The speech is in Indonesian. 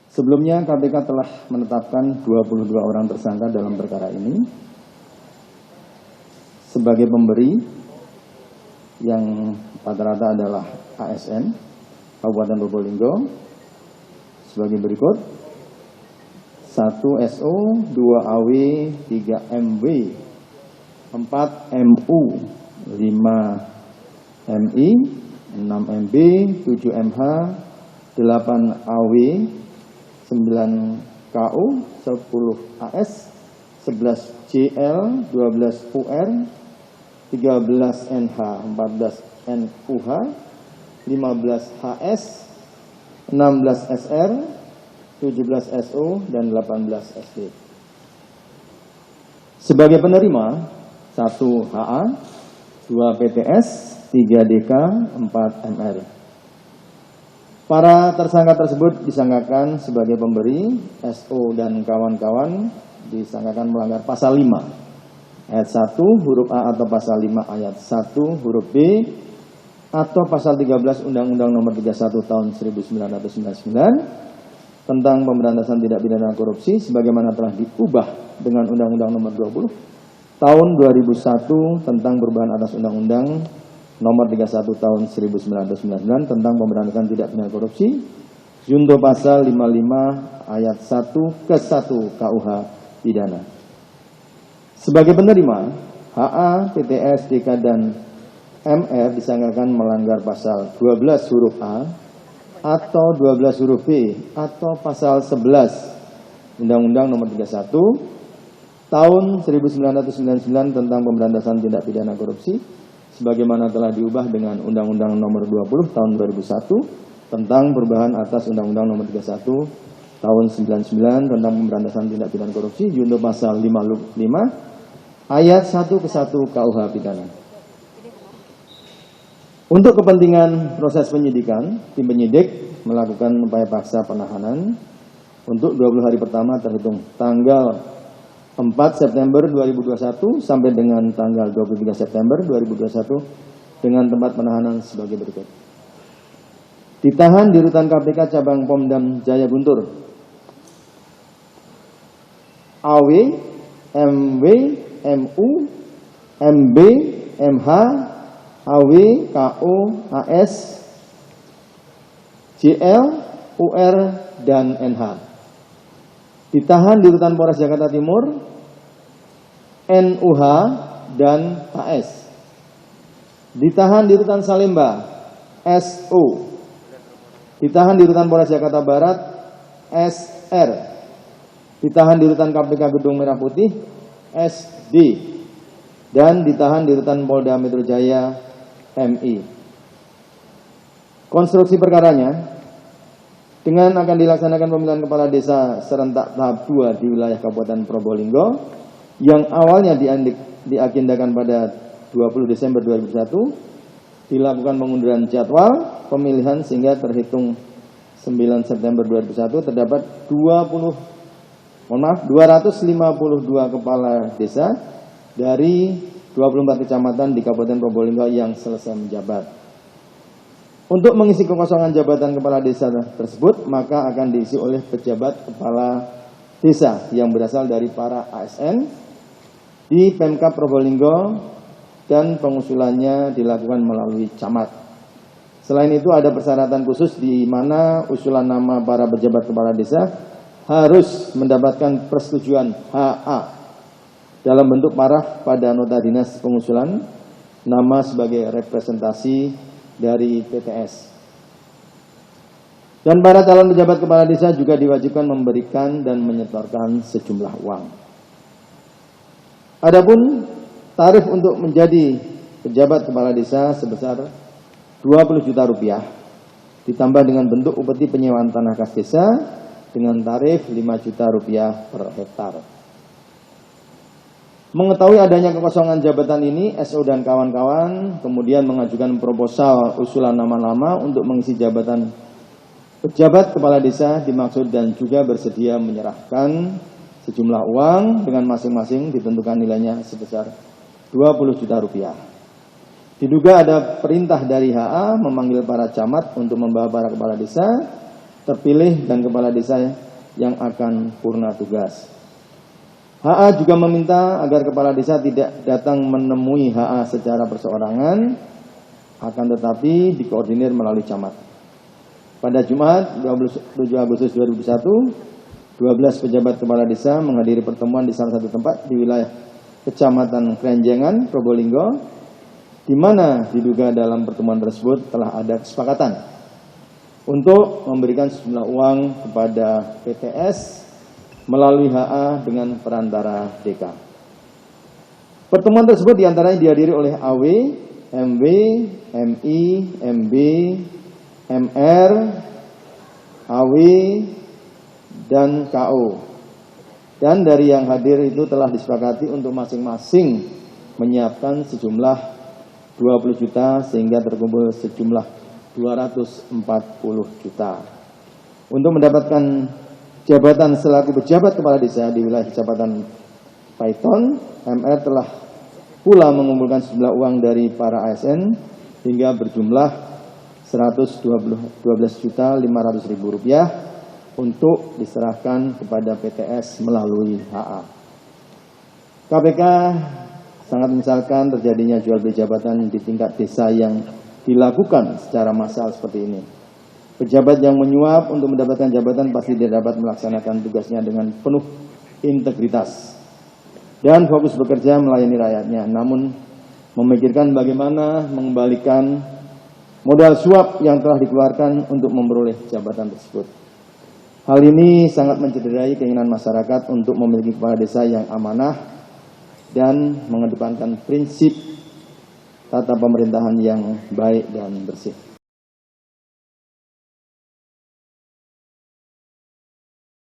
Sebelumnya KPK telah menetapkan 22 orang tersangka dalam perkara ini sebagai pemberi yang rata-rata adalah ASN Kabupaten Probolinggo sebagai berikut: 1 SO, 2 AW, 3 MW, 4 MU, 5 MI, 6 MB, 7 MH, 8 AW, 9 KU, 10 AS, 11 JL, 12 UR, 13 NH, 14 NUH, 15 HS, 16 SR, 17 SO, dan 18 SD. Sebagai penerima, 1 HA, 2 PTS, 3 DK, 4 MR. Para tersangka tersebut disangkakan sebagai pemberi. SO dan kawan-kawan disangkakan melanggar pasal 5 ayat 1 huruf A atau pasal 5 ayat 1 huruf B atau pasal 13 Undang-Undang Nomor 31 Tahun 1999 tentang pemberantasan tindak pidana korupsi sebagaimana telah diubah dengan Undang-Undang Nomor 20 Tahun 2001 tentang perubahan atas Undang-Undang Nomor 31 Tahun 1999 tentang pemberantasan tindak pidana korupsi, junto pasal 55 ayat 1 ke 1 KUH pidana. Sebagai penerima, HA, PTS, DK, dan MR disangkakan melanggar pasal 12 huruf A atau 12 huruf B atau pasal 11 Undang-Undang Nomor 31 Tahun 1999 tentang pemberantasan tindak pidana korupsi sebagaimana telah diubah dengan Undang-Undang Nomor 20 Tahun 2001 tentang perubahan atas Undang-Undang Nomor 31 Tahun 99 tentang pemberantasan tindak pidana korupsi junto pasal 55 ayat 1 ke 1 KUH pidana. Untuk kepentingan proses penyidikan, tim penyidik melakukan upaya paksa penahanan untuk 20 hari pertama terhitung tanggal 4 September 2021 sampai dengan tanggal 23 September 2021 dengan tempat penahanan sebagai berikut. Ditahan di Rutan KPK Cabang Pomdam Jaya Guntur, AW, MW, MU, MB, MH, AW, KO, AS, JL, UR, dan NH. Ditahan di Rutan Polres Jakarta Timur, NUH, dan HS. Ditahan di Rutan Salemba, SO. Ditahan di Rutan Polres Jakarta Barat, SR. Ditahan di Rutan KPK Gedung Merah Putih, SD. Dan ditahan di Rutan Polda Metro Jaya, MI. Konstruksi perkaranya, dengan akan dilaksanakan pemilihan kepala desa serentak tahap 2 di wilayah Kabupaten Probolinggo yang awalnya diagendakan pada 20 Desember 2001 dilakukan pengunduran jadwal pemilihan sehingga terhitung 9 September 2001 terdapat 252 kepala desa dari 24 kecamatan di Kabupaten Probolinggo yang selesai menjabat. Untuk mengisi kekosongan jabatan kepala desa tersebut, maka akan diisi oleh pejabat kepala desa yang berasal dari para ASN di Pemkab Probolinggo dan pengusulannya dilakukan melalui camat. Selain itu ada persyaratan khusus di mana usulan nama para pejabat kepala desa harus mendapatkan persetujuan HA dalam bentuk paraf pada nota dinas pengusulan nama sebagai representasi dari PTS. Dan para calon pejabat kepala desa juga diwajibkan memberikan dan menyetorkan sejumlah uang. Adapun tarif untuk menjadi pejabat kepala desa sebesar 20 juta rupiah ditambah dengan bentuk upeti penyewaan tanah kas desa dengan tarif 5 juta rupiah per hektar. Mengetahui adanya kekosongan jabatan ini, SO dan kawan-kawan kemudian mengajukan proposal usulan nama-nama untuk mengisi jabatan pejabat kepala desa dimaksud dan juga bersedia menyerahkan sejumlah uang dengan masing-masing ditentukan nilainya sebesar 20 juta rupiah. Diduga ada perintah dari HA memanggil para camat untuk membawa para kepala desa terpilih dan kepala desa yang akan purna tugas. HA juga meminta agar kepala desa tidak datang menemui HA secara perseorangan, akan tetapi dikoordinir melalui camat. Pada Jumat 27 Agustus 2001, 12 pejabat kepala desa menghadiri pertemuan di salah satu tempat di wilayah Kecamatan Krenjengan, Probolinggo, di mana diduga dalam pertemuan tersebut telah ada kesepakatan untuk memberikan sejumlah uang kepada PTS melalui HA dengan perantara DK. Pertemuan tersebut diantaranya dihadiri oleh AW, MW, MI, MB, MR, AW, dan KO. Dan dari yang hadir itu telah disepakati untuk masing-masing menyiapkan sejumlah 20 juta sehingga terkumpul sejumlah 240 juta. Untuk mendapatkan jabatan selaku pejabat kepala desa di wilayah Kecamatan Paiton, MR telah pula mengumpulkan sejumlah uang dari para ASN hingga berjumlah 112.500.000 rupiah untuk diserahkan kepada PTS melalui HA. KPK sangat menyesalkan terjadinya jual beli jabatan di tingkat desa yang dilakukan secara massal seperti ini. Pejabat yang menyuap untuk mendapatkan jabatan pasti tidak dapat melaksanakan tugasnya dengan penuh integritas dan fokus bekerja melayani rakyatnya, namun memikirkan bagaimana mengembalikan modal suap yang telah dikeluarkan untuk memperoleh jabatan tersebut. Hal ini sangat mencederai keinginan masyarakat untuk memiliki kepala desa yang amanah dan mengedepankan prinsip tata pemerintahan yang baik dan bersih.